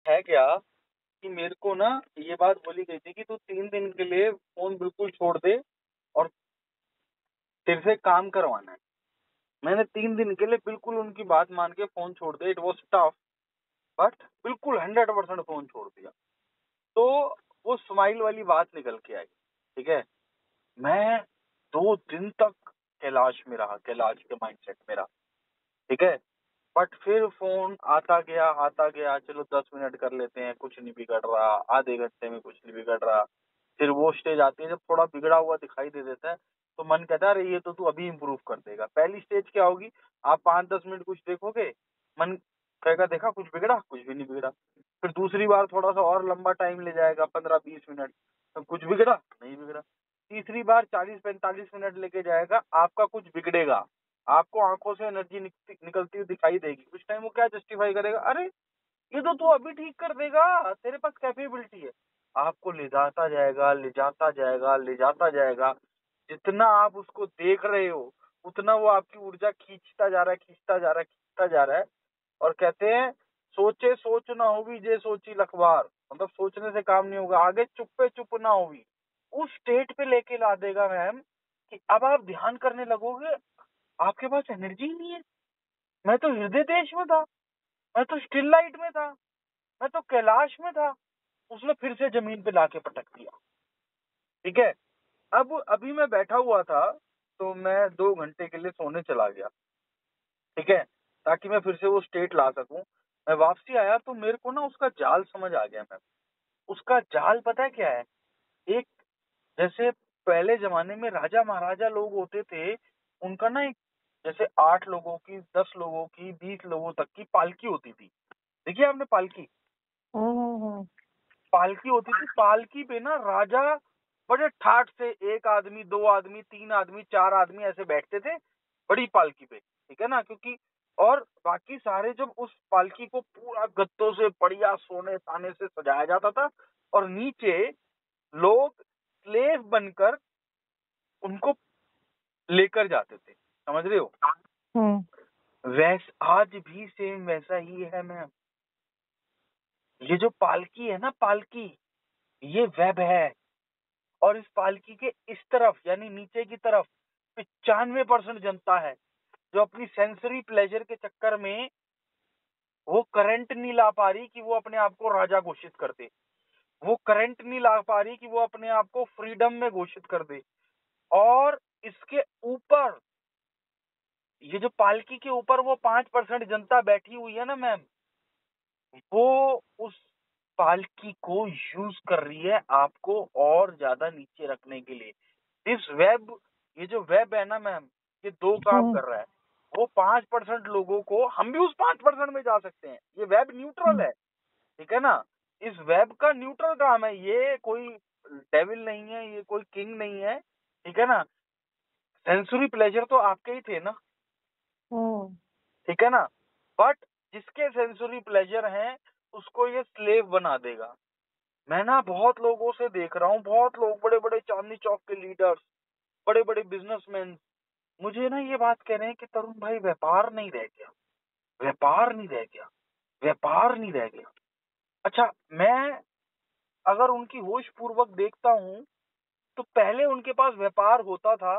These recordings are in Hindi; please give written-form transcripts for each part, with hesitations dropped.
है क्या कि मेरे को ना ये बात बोली गई थी कि तू 3 दिन के लिए फ़ोन बिल्कुल छोड़ दे और तेरे से काम करवाना है। मैंने 3 दिन के लिए बिल्कुल उनकी बात मान के फ़ोन छोड़ दिया। इट वाज़ टफ बट बिल्कुल 100% फ़ोन छोड़ दिया। तो वो स्माइल वाली बात निकल के आई, ठीक है? मैं 2 दिन तक कैलाश में रहा, कैलाश के माइंडसेट में रहा, ठीक है? बट फिर फ़ोन आता गया, चलो 10 मिनट कर लेते हैं, कुछ नहीं बिगड़ रहा, आधे घंटे में कुछ नहीं बिगड़ रहा। फिर वो स्टेज आती है जब थोड़ा बिगड़ा हुआ दिखाई दे देता है, तो मन कहता है अरे ये तो तू अभी इम्प्रूव कर देगा। पहली स्टेज क्या होगी, आप 5-10 मिनट कुछ देखोगे, मन कहेगा देखा कुछ बिगड़ा? कुछ भी नहीं बिगड़ा। फिर दूसरी बार थोड़ा-सा और लंबा टाइम ले जाएगा 15-20 मिनट, तो कुछ बिगड़ा? नहीं बिगड़ा। तीसरी बार 40-45 मिनट लेके जाएगा, आपका कुछ बिगड़ेगा। आपको आँखों से एनर्जी निकलती हुई दिखाई देगी। उस टाइम वो क्या जस्टिफाई करेगा, अरे ये तो तू अभी ठीक कर देगा, तेरे पास कैपेबिलिटी है। आपको ले जाता जाएगा, ले जाता जाएगा, ले जाता जाएगा। जितना आप उसको देख रहे हो, उतना वो आपकी ऊर्जा खींचता जा रहा है, खींचता जा रहा है, खींचता जा रहा है। और कहते हैं सोचे सोच ना होवी जे सोची लखवार, मतलब सोचने से काम नहीं होगा, आगे चुप्पे चुप ना होवी। उस स्टेट पे लेके ला देगा मैम कि अब आप ध्यान करने लगोगे, आपके पास एनर्जी ही नहीं है। मैं तो हृदय देश में था, मैं तो स्टिल लाइट में था, मैं तो कैलाश में था। उसने फिर से जमीन पे लाके पटक दिया, ठीक है? अब अभी मैं बैठा हुआ था, तो मैं 2 घंटे के लिए सोने चला गया, ठीक है? ताकि मैं फिर से वो स्टेट ला सकूं। मैं वापसी आया तो मेरे को ना उसका जाल समझ आ गया मैम। उसका जाल पता है क्या है? एक जैसे पहले जमाने में राजा महाराजा लोग होते थे, उनका ना एक जैसे 8 लोगों की, 10 लोगों की, 20 लोगों तक की पालकी होती थी। देखिए आपने पालकी? पालकी होती थी, पालकी पे ना राजा बड़े ठाठ से 1 आदमी, 2 आदमी, 3 आदमी, 4 आदमी ऐसे बैठते थे बड़ी पालकी पे, ठीक है ना? क्योंकि और बाकी सारे जब उस पालकी को पूरा गत्तों से बढ़िया सोने-साने से सजाया जाता था और नीचे लोग स्लेव बनकर उनको लेकर जाते थे, समझ रहे हो? आज भी सेम वैसा ही है मैम। ये जो पालकी है ना पालकी, ये वेब है और इस पालकी के इस तरफ यानी नीचे की तरफ 95% जनता है जो अपनी सेंसरी प्लेजर के चक्कर में वो करंट नहीं ला पा रही कि वो अपने आप को राजा घोषित कर दे। वो करंट नहीं ला पा रही कि वो अपने आप को फ्रीडम में घोषित कर दे। और इसके ऊपर ये जो पालकी के ऊपर वो 5% जनता बैठी हुई है ना मैम, वो उस पालकी को यूज कर रही है आपको और ज्यादा नीचे रखने के लिए। इस वेब, ये जो वेब है ना मैम, ये 2 काम कर रहा है। वो 5% लोगों को, हम भी उस 5% में जा सकते हैं। ये वेब न्यूट्रल है, ठीक है ना? इस वेब का न्यूट्रल काम है। ये कोई डेविल नहीं है, ये कोई किंग नहीं है, ठीक है ना? सेंसरी प्लेजर तो आपके ही थे ना, ठीक है ना? बट जिसके सेंसरी प्लेजर हैं उसको ये स्लेव बना देगा। मैं ना बहुत लोगों से देख रहा हूँ, बहुत लोग, बड़े बड़े चांदनी चौक के लीडर्स, बड़े बड़े बिजनेसमैन मुझे ना ये बात कह रहे हैं कि तरुण भाई व्यापार नहीं रह गया, व्यापार नहीं रह गया, व्यापार नहीं रह गया। अच्छा, मैं अगर उनकी होश पूर्वक देखता हूँ तो पहले उनके पास व्यापार होता था,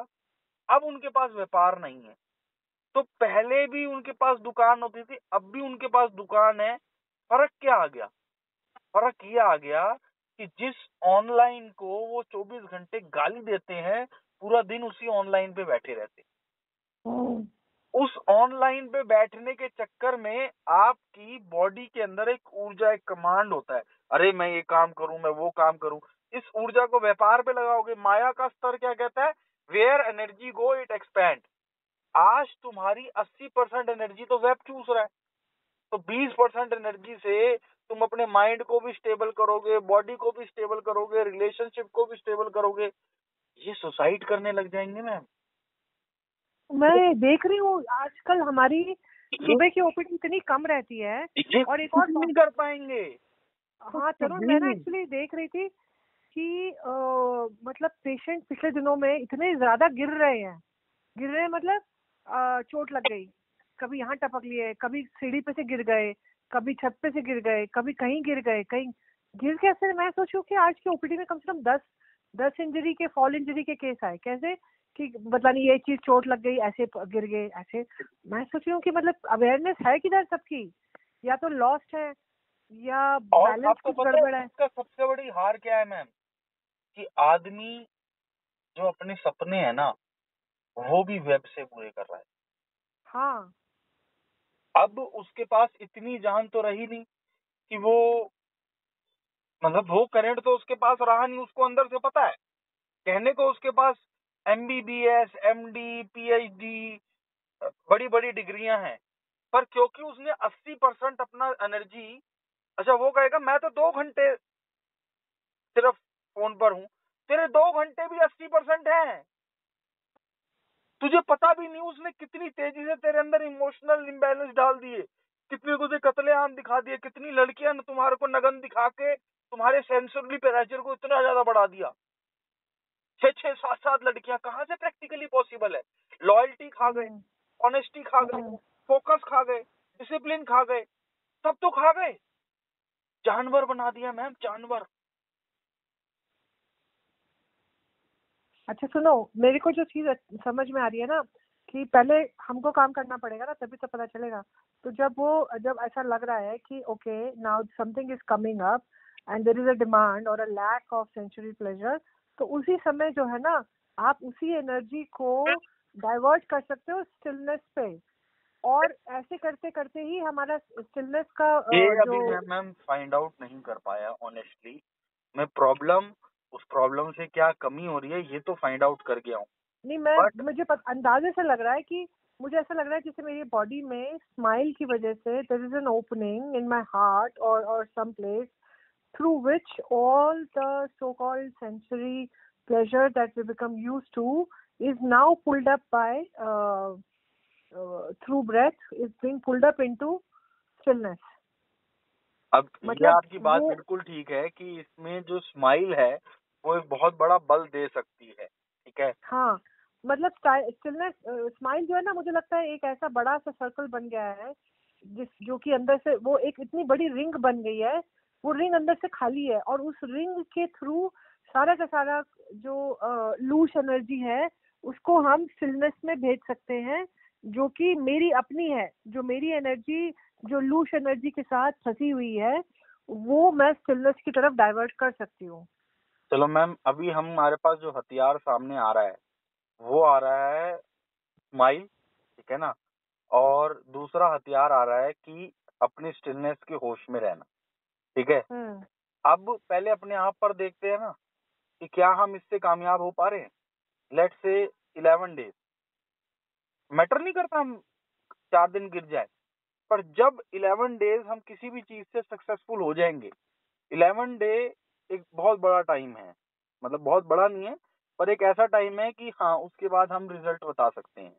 अब उनके पास व्यापार नहीं है। तो पहले भी उनके पास दुकान होती थी, अब भी उनके पास दुकान है। फर्क क्या आ गया? फर्क ये आ गया कि जिस ऑनलाइन को वो 24 घंटे गाली देते हैं, पूरा दिन उसी ऑनलाइन पे बैठे रहते हैं। उस ऑनलाइन पे बैठने के चक्कर में आपकी बॉडी के अंदर एक ऊर्जा, एक कमांड होता है, अरे मैं ये काम करूं, मैं वो काम करूं। इस ऊर्जा को व्यापार पे लगाओगे। माया का स्तर क्या कहता है? Where energy go it expand. आज तुम्हारी 80% एनर्जी तो वेब चूस रहा है, तो 20% एनर्जी से तुम अपने माइंड को भी स्टेबल करोगे, बॉडी को भी स्टेबल करोगे, रिलेशनशिप को भी स्टेबल करोगे। ये सुसाइड करने लग जाएंगे मैम। मैं देख रही हूँ आजकल हमारी सुबह की ओपीडी इतनी कम रहती है और एक और नहीं कर पाएंगे। हाँ चलो, मैं ना एक्चुअली देख रही थी कि मतलब पेशेंट पिछले दिनों में इतने ज्यादा गिर रहे हैं मतलब चोट लग गई, कभी यहाँ टपक लिए, कभी सीढ़ी पे से गिर गए, कभी छत पे से गिर गए, कभी कहीं गिर गए, कहीं गिर के ऐसे मैं सोचूं कि आज के ओपीडी में कम से कम 10 इंजरी के, फॉल इंजरी के केस आए। कैसे कि पता नहीं ये चीज चोट लग गई, ऐसे गिर गए, ऐसे। मैं सोच रही हूँ कि मतलब अवेयरनेस है किधर सबकी, या तो लॉस्ट है या और बैलेंस आपको कुछ पता है गड़बड़ है। इसका सबसे बड़ी हार क्या है मैम, कि आदमी जो अपने सपने हैं ना वो भी वेब से पूरे कर रहा है। हाँ अब उसके पास इतनी जान तो रही नहीं कि वो, मतलब वो करंट तो उसके पास रहा नहीं, उसको अंदर से पता है। कहने को उसके पास MBBS MD PhD बड़ी बड़ी डिग्रियां हैं, पर क्योंकि उसने 80% अपना एनर्जी, अच्छा वो कहेगा मैं तो 2 घंटे सिर्फ फोन पर हूं, तेरे 2 घंटे भी 80% हैं। तुझे पता भी नहीं उसने कितनी तेजी से तेरे अंदर इमोशनल इम्बैलेंस डाल दिए, कितने तुझे कत्लेआम दिखा दिए, कितनी लड़कियां ने तुम्हारे को नगन दिखा के तुम्हारे सेंसरली प्रेशर को इतना ज्यादा बढ़ा दिया। 6 6 7 7 लड़कियां, कहां से प्रैक्टिकली पॉसिबल है? लॉयल्टी खा गए, ऑनेस्टी खा गए, फोकस खा गए, डिसिप्लिन खा गए, सब तो खा गए। जानवर बना दिया मैम, जानवर। अच्छा सुनो, मेरे को जो चीज समझ में आ रही है ना, कि पहले हमको काम करना पड़ेगा ना, तभी तो पता चलेगा। तो जब ऐसा लग रहा है कि okay now something is coming up and there is a demand और a lack of sensory pleasure, तो उसी समय जो है ना, आप उसी एनर्जी को डाइवर्ट कर सकते हो स्टिलनेस पे। और ऐसे करते करते ही हमारा स्टिलनेस का ये जो अभी मैम फाइंड आउट नहीं कर पाया ऑनेस्टली। मैं प्रॉब्लम, उस प्रॉब्लम से क्या कमी हो रही है ये तो फाइंड आउट कर गया हूँ, नहीं, बट मुझे अंदाजे से लग रहा है कि मुझे ऐसा लग रहा है जैसे मेरी बॉडी में स्माइल की वजह से there is an opening in my heart और some place through which all the so-called sensory pleasure that we become used to is now pulled up by through breath, is being pulled up into stillness. अब ये मतलब आपकी बात वो बिल्कुल ठीक है कि इसमें जो स्माइल है वो एक बहुत बड़ा बल दे सकती है, ठीक है। हाँ, मतलब स्टिलनेस स्माइल जो है ना, मुझे लगता है एक ऐसा बड़ा सा सर्कल बन गया है जो कि अंदर से वो एक इतनी बड़ी रिंग बन गई है। वो रिंग अंदर से खाली है और उस रिंग के थ्रू सारा का सारा जो लूज एनर्जी है उसको हम स्टिलनेस में भेज सकते हैं, जो कि मेरी अपनी है। जो मेरी एनर्जी जो लूज एनर्जी के साथ फंसी हुई है वो मैं स्टिलनेस की तरफ डाइवर्ट कर सकती हूँ। चलो मैम, अभी हमारे पास जो हथियार सामने आ रहा है वो आ रहा है स्माइल, ठीक है ना, और दूसरा हथियार आ रहा है कि अपनी स्टिलनेस के होश में रहना, ठीक है। अब पहले अपने आप पर देखते हैं ना कि क्या हम इससे कामयाब हो पा रहे हैं। लेट्स से 11 डेज, मैटर नहीं करता हम 4 दिन गिर जाए, पर जब 11 डेज हम किसी भी चीज से सक्सेसफुल हो जाएंगे, 11 डे एक बहुत बड़ा टाइम है, मतलब बहुत बड़ा नहीं है पर एक ऐसा टाइम है कि हाँ उसके बाद हम रिजल्ट बता सकते हैं।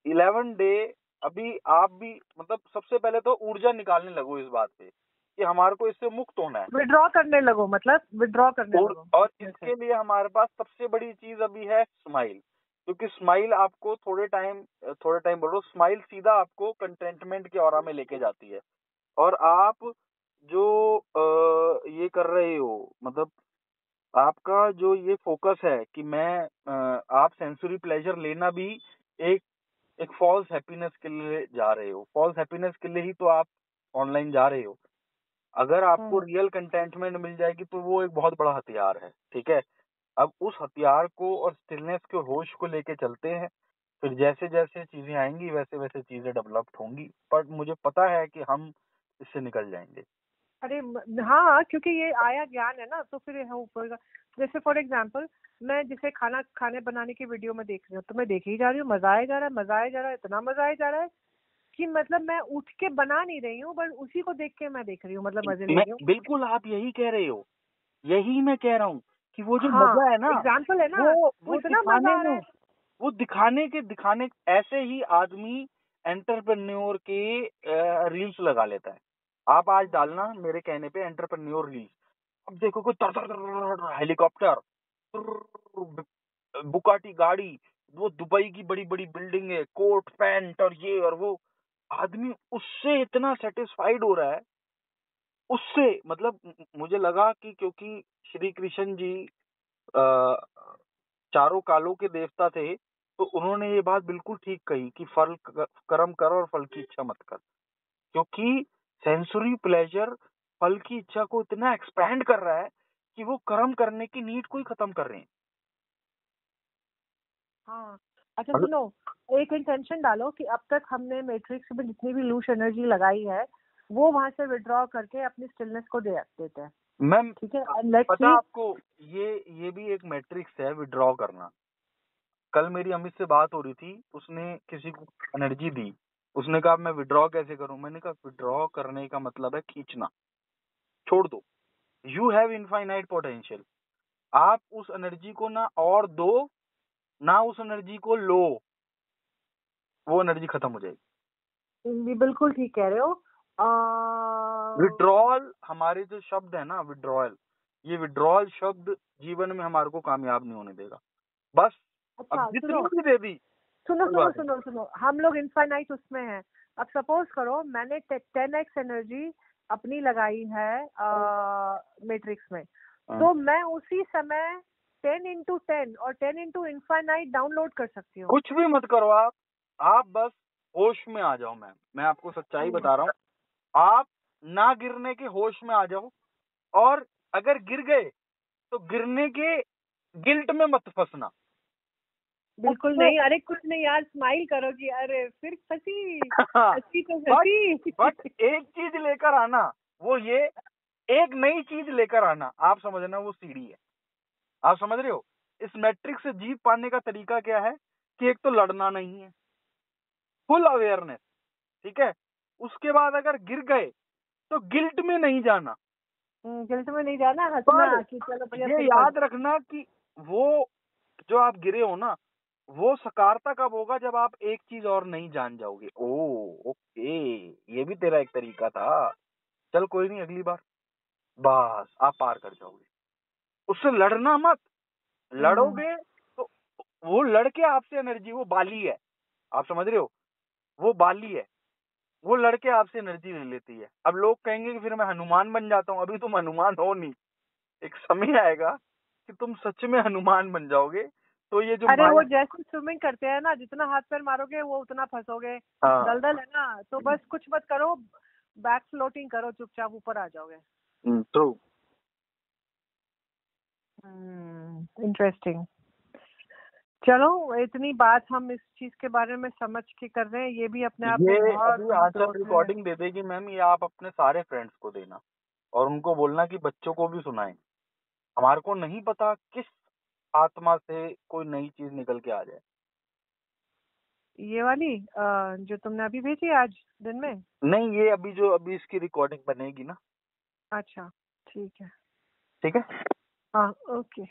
11 डे, अभी आप भी मतलब सबसे पहले तो ऊर्जा निकालने लगो इस बात पे कि हमारे को इससे मुक्त होना है। विड्रॉ करने लगो, मतलब विड्रॉ करने लगो। और इसके लिए हमारे पास सबसे बड़ी चीज अभी है स्माइल, क्योंकि स्माइल आपको थोड़े टाइम बोलो, स्माइल सीधा आपको कंटेंटमेंट के ऑरा में लेके जाती है। और आप जो ये कर रहे हो, मतलब आपका जो ये फोकस है कि आप सेंसरी प्लेजर लेना भी एक एक फॉल्स हैप्पीनेस के लिए जा रहे हो, फॉल्स हैप्पीनेस के लिए ही तो आप ऑनलाइन जा रहे हो। अगर आपको रियल कंटेंटमेंट मिल जाएगी तो वो एक बहुत बड़ा हथियार है, ठीक है। अब उस हथियार को और स्टिलनेस के होश को लेके चलते हैं, फिर जैसे जैसे चीजें आएंगी वैसे वैसे चीजें डेवलप्ड होंगी, पर मुझे पता है कि हम इससे निकल जाएंगे। अरे हाँ, क्योंकि ये आया ज्ञान है ना, तो फिर ये हो पाएगा। जैसे फॉर एग्जांपल मैं जिसे खाने बनाने की वीडियो में देख रही हूँ, तो मैं देखे ही जा रही हूँ, मजा आया जा रहा है, मजा आया जा रहा है, इतना मजा आया जा रहा है कि मतलब मैं उठ के बना नहीं रही हूँ, बट उसी को देख के मैं देख रही हूँ, मतलब मजे ले रही हूँ। बिल्कुल आप यही कह रहे हो, यही मैं कह रहा हूँ कि वो जो हाँ, मजा है ना, एग्जाम्पल है ना, वो वो इतना मजा दिखाने आ रहा में, है। वो दिखाने ऐसे ही आदमी एंटरप्रेन्योर के रील्स लगा लेता है। आप आज डालना मेरे कहने पे एंटरप्रेन्योर रील्स, अब देखो कोई हेलीकॉप्टर, बुगाटी गाड़ी, वो दुबई की बड़ी बड़ी बिल्डिंग है, कोट पैंट और ये और वो, आदमी उससे इतना सेटिस्फाइड हो रहा है, उससे मतलब मुझे लगा कि क्योंकि श्री कृष्ण जी अ, चारों कालों के देवता थे, तो उन्होंने ये बात बिल्कुल ठीक कही कि कर्म कर और फल की इच्छा मत कर, क्योंकि सेंसरी प्लेजर फल की इच्छा को इतना एक्सपैंड कर रहा है कि वो कर्म करने की नीड को ही खत्म कर रहे हैं। हाँ, अच्छा मतलब सुनो, एक इंटेंशन डालो कि अब तक हमने मैट्रिक्स में जितनी भी लूश एनर्जी लगाई है वो वहां से विड्रॉ करके अपनी स्टिलनेस को दे देते हैं, मैम ठीक है? एंड लेट्स पता सी। आपको, ये भी एक मैट्रिक्स है विड्रॉ करना। कल मेरी अमित से बात हो रही थी, उसने किसी को एनर्जी दी, उसने कहा मैं विड्रॉ कैसे करूं? मैंने कहा विड्रॉ करने का मतलब है खींचना, छोड़ दो। यू हैव इनफाइनाइट पोटेंशियल, आप उस एनर्जी को ना और दो ना उस एनर्जी को लो, वो एनर्जी खत्म हो जाएगी। बिल्कुल ठीक कह रहे हो। विड्रॉल, हमारे जो शब्द है ना विड्रॉल, ये विड्रॉल शब्द जीवन में हमारे को कामयाब नहीं होने देगा। बस अब अच्छा जितनी सुनो भी दे दी सुनो कोई सुनो बात नहीं। सुनो सुनो, हम लोग इनफाइनाइट उसमें हैं। अब सपोज करो मैंने 10x एनर्जी अपनी लगाई है मैट्रिक्स में, तो मैं उसी समय 10 into 10 और 10 into इनफाइनाइट डाउनलोड कर सकती हूँ। कुछ भी मत करो आप बस होश में आ जाओ। मैम मैं आपको सच्चाई बता रहा हूँ, आप ना गिरने के होश में आ जाओ, और अगर गिर गए तो गिरने के गिल्ट में मत फंसना। बिल्कुल नहीं, अरे कुछ नहीं यार, स्माइल करो कि अरे फिर फंसी, फंसी तो फंसी। बट एक चीज लेकर आना, वो ये एक नई चीज लेकर आना, आप समझना वो सीढ़ी है। आप समझ रहे हो? इस मैट्रिक्स से जीत पाने का तरीका क्या है कि एक तो लड़ना नहीं है, फुल अवेयरनेस, ठीक है? उसके बाद अगर गिर गए तो गिल्ट में नहीं जाना, गिल्ट में नहीं जाना, हंसना पर कि चलो भैया ये फिर याद रखना कि वो जो आप गिरे हो ना, वो सकारता कब होगा जब आप एक चीज और नहीं जान जाओगे। ओ ओके, ये भी तेरा एक तरीका था, चल कोई नहीं, अगली बार बस आप पार कर जाओगे। उससे लड़ना मत, लड़ोगे तो वो लड़के आपसे एनर्जी, वो बाली है, आप समझ रहे हो? वो बाली है, वो लड़के आपसे एनर्जी ले लेती है। अब लोग कहेंगे कि फिर मैं हनुमान बन जाता हूँ, अभी तुम हनुमान हो नहीं, एक समय आएगा कि तुम सच में हनुमान बन जाओगे। तो ये जो अरे वो माया, जैसे स्विमिंग करते हैं ना, जितना हाथ पैर मारोगे वो उतना फंसोगे। हाँ दलदल है ना, तो बस कुछ मत करो, बैक फ्लोटिंग करो, चुपचाप ऊपर आ जाओगे। ट्रू। इंटरेस्टिंग। चलो, इतनी बात हम इस चीज के बारे में समझ के कर रहे हैं, ये भी अपने आप में ये बहुत अभी बड़ी आंसर ग्रोथ है। रिकॉर्डिंग दे देगी मैम, ये आप अपने सारे फ्रेंड्स को देना और उनको बोलना कि बच्चों को भी सुनाएं। हमारे को नहीं पता किस आत्मा से कोई नई चीज निकल के आ जाए। ये वाली जो तुमने अभी भेजी आज दिन में। नहीं, ये अभी इसकी रिकॉर्डिंग बनेगी ना। अच्छा ठीक है। ठीक है। हाँ ओके।